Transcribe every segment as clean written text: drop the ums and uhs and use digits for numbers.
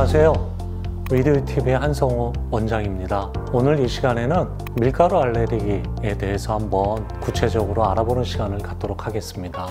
안녕하세요. 위드유TV의 한성우 원장입니다. 오늘 이 시간에는 밀가루 알레르기에 대해서 한번 구체적으로 알아보는 시간을 갖도록 하겠습니다.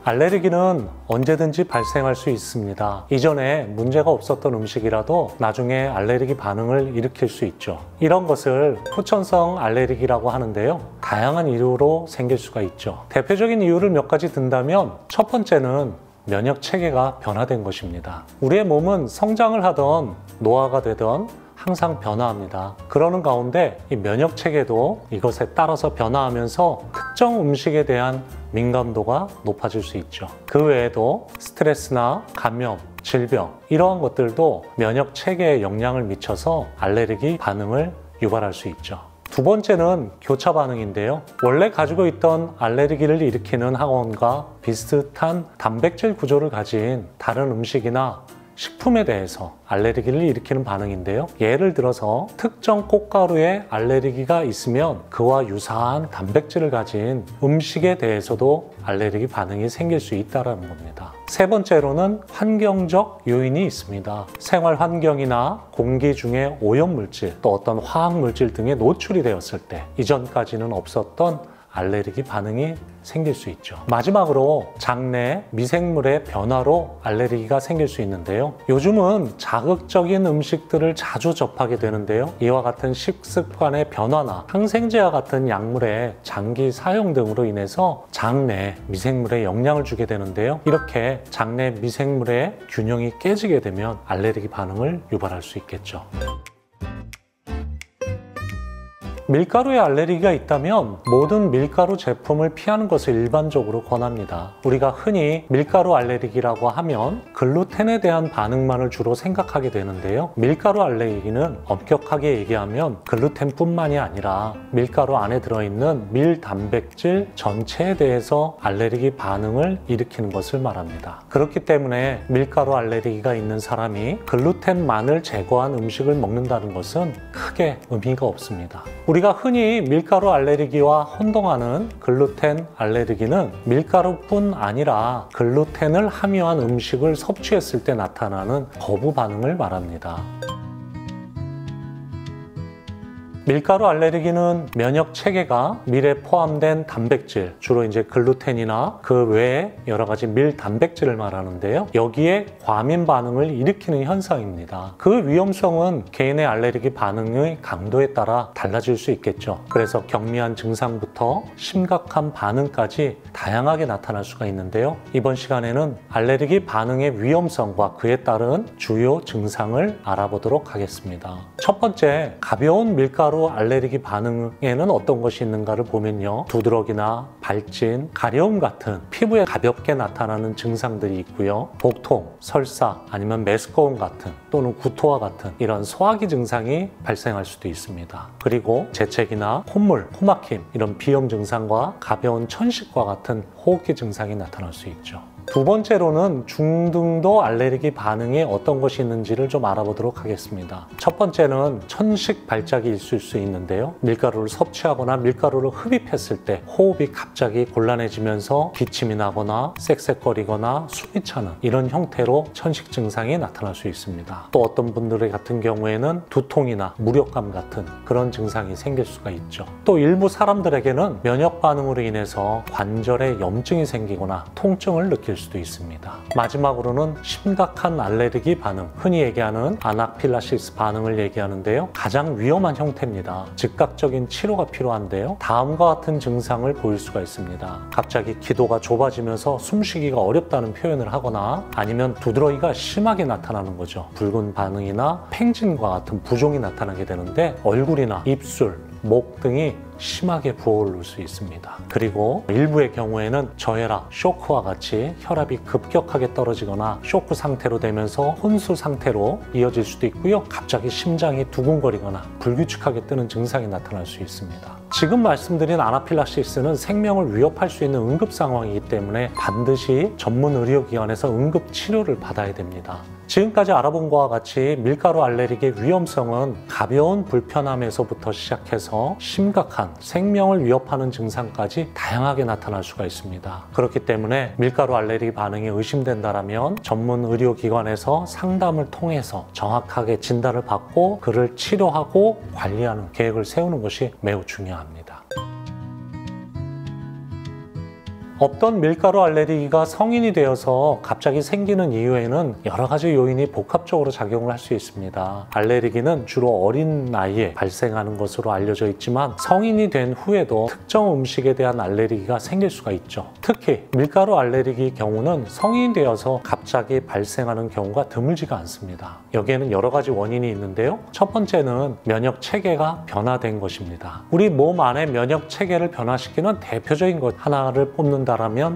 알레르기는 언제든지 발생할 수 있습니다. 이전에 문제가 없었던 음식이라도 나중에 알레르기 반응을 일으킬 수 있죠. 이런 것을 후천성 알레르기라고 하는데요. 다양한 이유로 생길 수가 있죠. 대표적인 이유를 몇 가지 든다면 첫 번째는 면역 체계가 변화된 것입니다. 우리의 몸은 성장을 하던 노화가 되던 항상 변화합니다. 그러는 가운데 이 면역 체계도 이것에 따라서 변화하면서 특정 음식에 대한 민감도가 높아질 수 있죠. 그 외에도 스트레스나 감염, 질병 이러한 것들도 면역 체계에 영향을 미쳐서 알레르기 반응을 유발할 수 있죠. 두 번째는 교차 반응인데요. 원래 가지고 있던 알레르기를 일으키는 항원과 비슷한 단백질 구조를 가진 다른 음식이나 식품에 대해서 알레르기를 일으키는 반응인데요. 예를 들어서 특정 꽃가루에 알레르기가 있으면 그와 유사한 단백질을 가진 음식에 대해서도 알레르기 반응이 생길 수 있다는 겁니다. 세 번째로는 환경적 요인이 있습니다. 생활 환경이나 공기 중에 오염물질, 또 어떤 화학물질 등에 노출이 되었을 때 이전까지는 없었던 알레르기 반응이 생길 수 있죠. 마지막으로 장내 미생물의 변화로 알레르기가 생길 수 있는데요. 요즘은 자극적인 음식들을 자주 접하게 되는데요. 이와 같은 식습관의 변화나 항생제와 같은 약물의 장기 사용 등으로 인해서 장내 미생물에 영향을 주게 되는데요. 이렇게 장내 미생물의 균형이 깨지게 되면 알레르기 반응을 유발할 수 있겠죠. 밀가루에 알레르기가 있다면 모든 밀가루 제품을 피하는 것을 일반적으로 권합니다. 우리가 흔히 밀가루 알레르기라고 하면 글루텐에 대한 반응만을 주로 생각하게 되는데요. 밀가루 알레르기는 엄격하게 얘기하면 글루텐뿐만이 아니라 밀가루 안에 들어있는 밀 단백질 전체에 대해서 알레르기 반응을 일으키는 것을 말합니다. 그렇기 때문에 밀가루 알레르기가 있는 사람이 글루텐만을 제거한 음식을 먹는다는 것은 크게 의미가 없습니다. 우리가 흔히 밀가루 알레르기와 혼동하는 글루텐 알레르기는 밀가루뿐 아니라 글루텐을 함유한 음식을 섭취했을 때 나타나는 거부 반응을 말합니다. 밀가루 알레르기는 면역 체계가 밀에 포함된 단백질, 주로 이제 글루텐이나 그 외에 여러 가지 밀 단백질을 말하는데요. 여기에 과민 반응을 일으키는 현상입니다. 그 위험성은 개인의 알레르기 반응의 강도에 따라 달라질 수 있겠죠. 그래서 경미한 증상부터 심각한 반응까지 다양하게 나타날 수가 있는데요. 이번 시간에는 알레르기 반응의 위험성과 그에 따른 주요 증상을 알아보도록 하겠습니다. 첫 번째, 가벼운 밀가루 알레르기 반응에는 어떤 것이 있는가를 보면요. 두드러기나 발진, 가려움 같은 피부에 가볍게 나타나는 증상들이 있고요. 복통, 설사, 아니면 메스꺼움 같은 또는 구토와 같은 이런 소화기 증상이 발생할 수도 있습니다. 그리고 재채기나 콧물, 코막힘 이런 비염 증상과 가벼운 천식과 같은 호흡기 증상이 나타날 수 있죠. 두 번째로는 중등도 알레르기 반응에 어떤 것이 있는지를 좀 알아보도록 하겠습니다. 첫 번째는 천식 발작이 있을 수 있는데요. 밀가루를 섭취하거나 밀가루를 흡입했을 때 호흡이 갑자기 곤란해지면서 기침이 나거나 쌕쌕거리거나 숨이 차는 이런 형태로 천식 증상이 나타날 수 있습니다. 또 어떤 분들 같은 경우에는 두통이나 무력감 같은 그런 증상이 생길 수가 있죠. 또 일부 사람들에게는 면역 반응으로 인해서 관절에 염증이 생기거나 통증을 느낄 수도 있습니다. 마지막으로는 심각한 알레르기 반응, 흔히 얘기하는 아나필락시스 반응을 얘기하는데요. 가장 위험한 형태입니다. 즉각적인 치료가 필요한데요. 다음과 같은 증상을 보일 수가 있습니다. 갑자기 기도가 좁아지면서 숨쉬기가 어렵다는 표현을 하거나 아니면 두드러기가 심하게 나타나는 거죠. 붉은 반응이나 팽진과 같은 부종이 나타나게 되는데 얼굴이나 입술, 목 등이 심하게 부어오를 수 있습니다. 그리고 일부의 경우에는 저혈압, 쇼크와 같이 혈압이 급격하게 떨어지거나 쇼크 상태로 되면서 혼수 상태로 이어질 수도 있고요. 갑자기 심장이 두근거리거나 불규칙하게 뜨는 증상이 나타날 수 있습니다. 지금 말씀드린 아나필락시스는 생명을 위협할 수 있는 응급 상황이기 때문에 반드시 전문 의료기관에서 응급 치료를 받아야 됩니다. 지금까지 알아본 것과 같이 밀가루 알레르기의 위험성은 가벼운 불편함에서부터 시작해서 심각한 생명을 위협하는 증상까지 다양하게 나타날 수가 있습니다. 그렇기 때문에 밀가루 알레르기 반응이 의심된다면 전문 의료기관에서 상담을 통해서 정확하게 진단을 받고 그를 치료하고 관리하는 계획을 세우는 것이 매우 중요합니다. 없던 밀가루 알레르기가 성인이 되어서 갑자기 생기는 이유에는 여러 가지 요인이 복합적으로 작용을 할 수 있습니다. 알레르기는 주로 어린 나이에 발생하는 것으로 알려져 있지만 성인이 된 후에도 특정 음식에 대한 알레르기가 생길 수가 있죠. 특히 밀가루 알레르기 경우는 성인이 되어서 갑자기 발생하는 경우가 드물지가 않습니다. 여기에는 여러 가지 원인이 있는데요. 첫 번째는 면역 체계가 변화된 것입니다. 우리 몸 안에 면역 체계를 변화시키는 대표적인 것 하나를 뽑는다면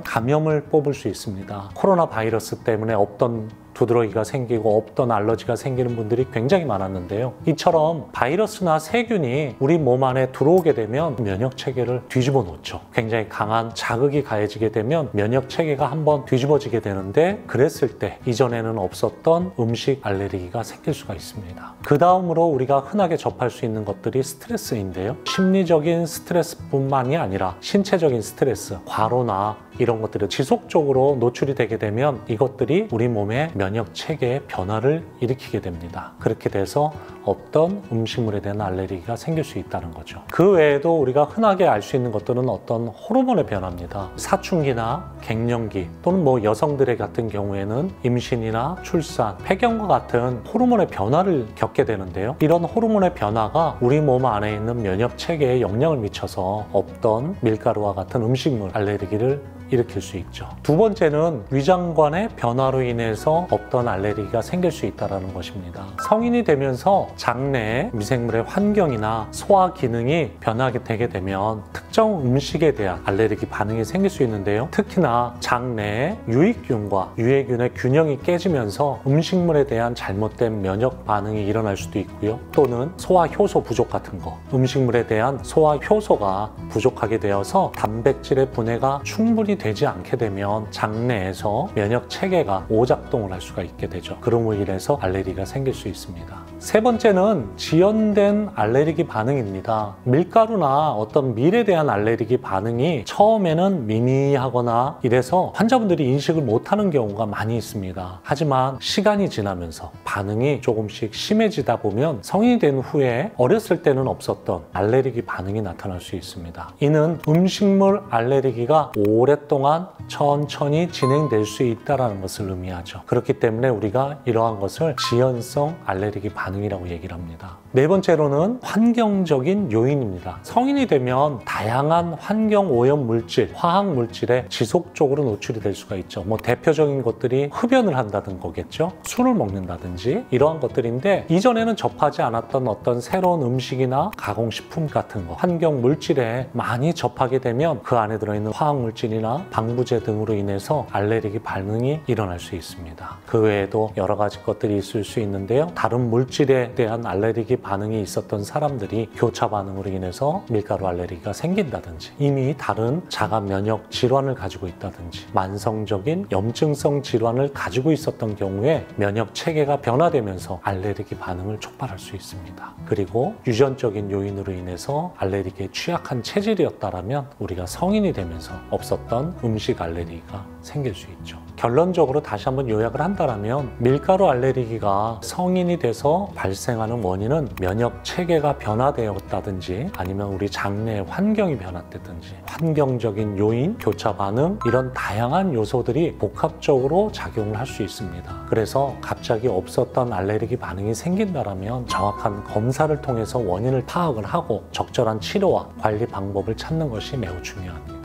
감염을 뽑을 수 있습니다. 코로나 바이러스 때문에 없던 두드러기가 생기고 없던 알러지가 생기는 분들이 굉장히 많았는데요. 이처럼 바이러스나 세균이 우리 몸 안에 들어오게 되면 면역 체계를 뒤집어 놓죠. 굉장히 강한 자극이 가해지게 되면 면역 체계가 한번 뒤집어지게 되는데, 그랬을 때 이전에는 없었던 음식 알레르기가 생길 수가 있습니다. 그 다음으로 우리가 흔하게 접할 수 있는 것들이 스트레스인데요. 심리적인 스트레스뿐만이 아니라 신체적인 스트레스, 과로나 이런 것들이 지속적으로 노출이 되게 되면 이것들이 우리 몸의 면역 체계의 변화를 일으키게 됩니다. 그렇게 돼서 없던 음식물에 대한 알레르기가 생길 수 있다는 거죠. 그 외에도 우리가 흔하게 알 수 있는 것들은 어떤 호르몬의 변화입니다. 사춘기나 갱년기 또는 여성들의 같은 경우에는 임신이나 출산, 폐경과 같은 호르몬의 변화를 겪게 되는데요. 이런 호르몬의 변화가 우리 몸 안에 있는 면역 체계에 영향을 미쳐서 없던 밀가루와 같은 음식물 알레르기를 일으킬 수 있죠. 두 번째는 위장관의 변화로 인해서 없던 알레르기가 생길 수 있다는 것입니다. 성인이 되면서 장내의 미생물의 환경이나 소화 기능이 변하게 되게 되면 특정 음식에 대한 알레르기 반응이 생길 수 있는데요. 특히나 장내의 유익균과 유해균의 균형이 깨지면서 음식물에 대한 잘못된 면역 반응이 일어날 수도 있고요. 또는 소화 효소 부족 같은 거, 음식물에 대한 소화 효소가 부족하게 되어서 단백질의 분해가 충분히 되지 않게 되면 장내에서 면역 체계가 오작동을 할 수가 있게 되죠. 그럼으로 인해서 알레르기가 생길 수 있습니다. 세 번째는 지연된 알레르기 반응입니다. 밀가루나 어떤 밀에 대한 알레르기 반응이 처음에는 미미하거나 이래서 환자분들이 인식을 못하는 경우가 많이 있습니다. 하지만 시간이 지나면서 반응이 조금씩 심해지다 보면 성인이 된 후에 어렸을 때는 없었던 알레르기 반응이 나타날 수 있습니다. 이는 음식물 알레르기가 오랫동안 천천히 진행될 수 있다는 것을 의미하죠. 그렇기 때문에 우리가 이러한 것을 지연성 알레르기 반응이라고 얘기를 합니다. 네 번째로는 환경적인 요인입니다. 성인이 되면 다양한 환경 오염 물질, 화학 물질에 지속적으로 노출이 될 수가 있죠. 대표적인 것들이 흡연을 한다는 거겠죠. 술을 먹는다든지 이러한 것들인데, 이전에는 접하지 않았던 어떤 새로운 음식이나 가공식품 같은 거, 환경 물질에 많이 접하게 되면 그 안에 들어있는 화학 물질이나 방부제 등으로 인해서 알레르기 반응이 일어날 수 있습니다. 그 외에도 여러 가지 것들이 있을 수 있는데요. 다른 물질에 대한 알레르기 반응이 있었던 사람들이 교차 반응으로 인해서 밀가루 알레르기가 생긴다든지, 이미 다른 자가 면역 질환을 가지고 있다든지, 만성적인 염증성 질환을 가지고 있었던 경우에 면역 체계가 변화되면서 알레르기 반응을 촉발할 수 있습니다. 그리고 유전적인 요인으로 인해서 알레르기에 취약한 체질이었다면 우리가 성인이 되면서 없었던 음식 알레르기가 생길 수 있죠. 결론적으로 다시 한번 요약을 한다면 밀가루 알레르기가 성인이 돼서 발생하는 원인은 면역 체계가 변화되었다든지, 아니면 우리 장내의 환경이 변화됐든지, 환경적인 요인, 교차 반응, 이런 다양한 요소들이 복합적으로 작용을 할 수 있습니다. 그래서 갑자기 없었던 알레르기 반응이 생긴다면 정확한 검사를 통해서 원인을 파악을 하고 적절한 치료와 관리 방법을 찾는 것이 매우 중요합니다.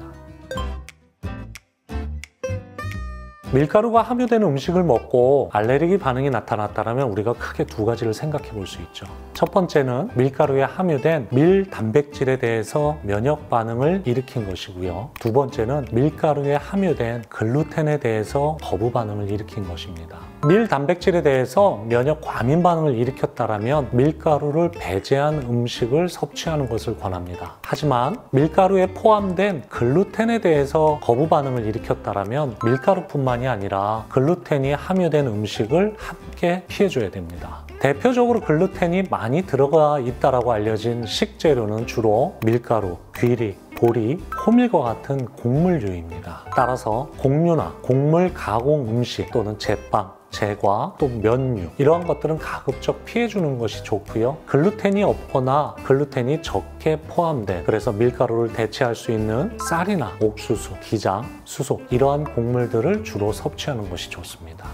밀가루가 함유되는 음식을 먹고 알레르기 반응이 나타났다면 우리가 크게 두 가지를 생각해 볼 수 있죠. 첫 번째는 밀가루에 함유된 밀 단백질에 대해서 면역 반응을 일으킨 것이고요. 두 번째는 밀가루에 함유된 글루텐에 대해서 거부 반응을 일으킨 것입니다. 밀 단백질에 대해서 면역 과민 반응을 일으켰다라면 밀가루를 배제한 음식을 섭취하는 것을 권합니다. 하지만 밀가루에 포함된 글루텐에 대해서 거부 반응을 일으켰다라면 밀가루뿐만이 아니라 글루텐이 함유된 음식을 함께 피해줘야 됩니다. 대표적으로 글루텐이 많이 들어가 있다고 알려진 식재료는 주로 밀가루, 귀리, 보리, 호밀과 같은 곡물류입니다. 따라서 곡류나 곡물 가공 음식 또는 제빵, 제과, 또 면류 이러한 것들은 가급적 피해주는 것이 좋고요. 글루텐이 없거나 글루텐이 적게 포함된, 그래서 밀가루를 대체할 수 있는 쌀이나 옥수수, 기장, 수속 이러한 곡물들을 주로 섭취하는 것이 좋습니다.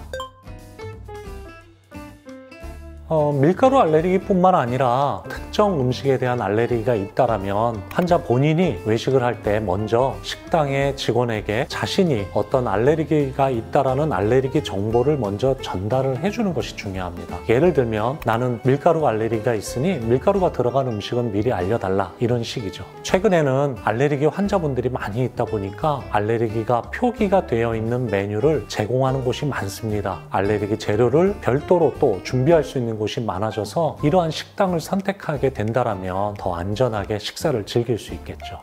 밀가루 알레르기뿐만 아니라 특정 음식에 대한 알레르기가 있다라면 환자 본인이 외식을 할 때 먼저 식당의 직원에게 자신이 어떤 알레르기가 있다라는 알레르기 정보를 먼저 전달을 해주는 것이 중요합니다. 예를 들면 나는 밀가루 알레르기가 있으니 밀가루가 들어간 음식은 미리 알려달라, 이런 식이죠. 최근에는 알레르기 환자분들이 많이 있다 보니까 알레르기가 표기가 되어 있는 메뉴를 제공하는 곳이 많습니다. 알레르기 재료를 별도로 또 준비할 수 있는 곳이 많아져서 이러한 식당을 선택하게 된다면 더 안전하게 식사를 즐길 수 있겠죠.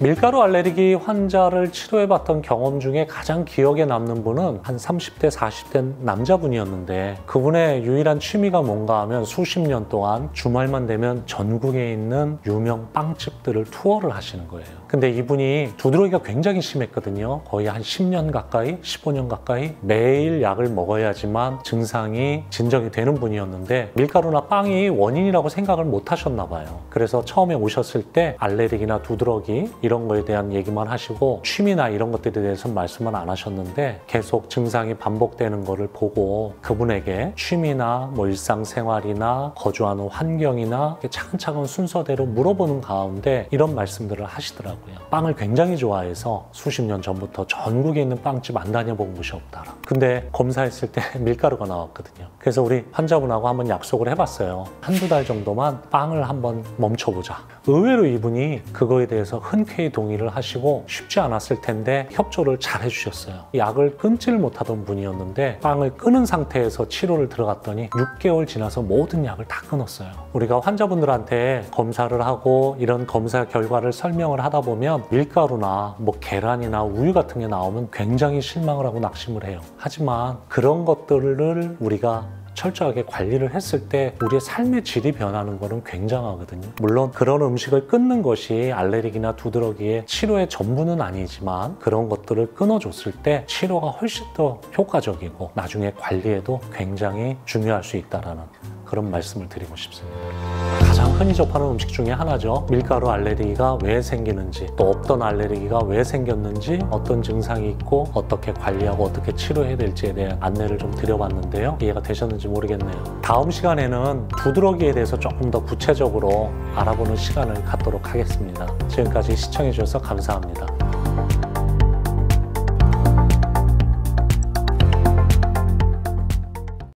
밀가루 알레르기 환자를 치료해봤던 경험 중에 가장 기억에 남는 분은 한 30대, 40대 남자분이었는데 그분의 유일한 취미가 뭔가 하면 수십 년 동안 주말만 되면 전국에 있는 유명 빵집들을 투어를 하시는 거예요. 근데 이분이 두드러기가 굉장히 심했거든요. 거의 한 10년 가까이, 15년 가까이 매일 약을 먹어야지만 증상이 진정이 되는 분이었는데 밀가루나 빵이 원인이라고 생각을 못 하셨나 봐요. 그래서 처음에 오셨을 때 알레르기나 두드러기 이런 거에 대한 얘기만 하시고 취미나 이런 것들에 대해서는 말씀을 안 하셨는데 계속 증상이 반복되는 거를 보고 그분에게 취미나 뭐 일상생활이나 거주하는 환경이나 차근차근 순서대로 물어보는 가운데 이런 말씀들을 하시더라고요. 빵을 굉장히 좋아해서 수십 년 전부터 전국에 있는 빵집 안 다녀본 곳이 없다. 근데 검사했을 때 밀가루가 나왔거든요. 그래서 우리 환자분하고 한번 약속을 해봤어요. 한두 달 정도만 빵을 한번 멈춰보자. 의외로 이분이 그거에 대해서 흔쾌히 동의를 하시고 쉽지 않았을 텐데 협조를 잘 해주셨어요. 약을 끊지를 못하던 분이었는데 빵을 끊은 상태에서 치료를 들어갔더니 6개월 지나서 모든 약을 다 끊었어요. 우리가 환자분들한테 검사를 하고 이런 검사 결과를 설명을 하다 보면 밀가루나 뭐 계란이나 우유 같은 게 나오면 굉장히 실망을 하고 낙심을 해요. 하지만 그런 것들을 우리가 철저하게 관리를 했을 때 우리의 삶의 질이 변하는 것은 굉장하거든요. 물론 그런 음식을 끊는 것이 알레르기나 두드러기의 치료의 전부는 아니지만 그런 것들을 끊어줬을 때 치료가 훨씬 더 효과적이고 나중에 관리에도 굉장히 중요할 수 있다는 그런 말씀을 드리고 싶습니다. 가장 흔히 접하는 음식 중에 하나죠. 밀가루 알레르기가 왜 생기는지, 또 없던 알레르기가 왜 생겼는지, 어떤 증상이 있고 어떻게 관리하고 어떻게 치료해야 될지에 대한 안내를 좀 드려봤는데요. 이해가 되셨는지 모르겠네요. 다음 시간에는 두드러기에 대해서 조금 더 구체적으로 알아보는 시간을 갖도록 하겠습니다. 지금까지 시청해 주셔서 감사합니다.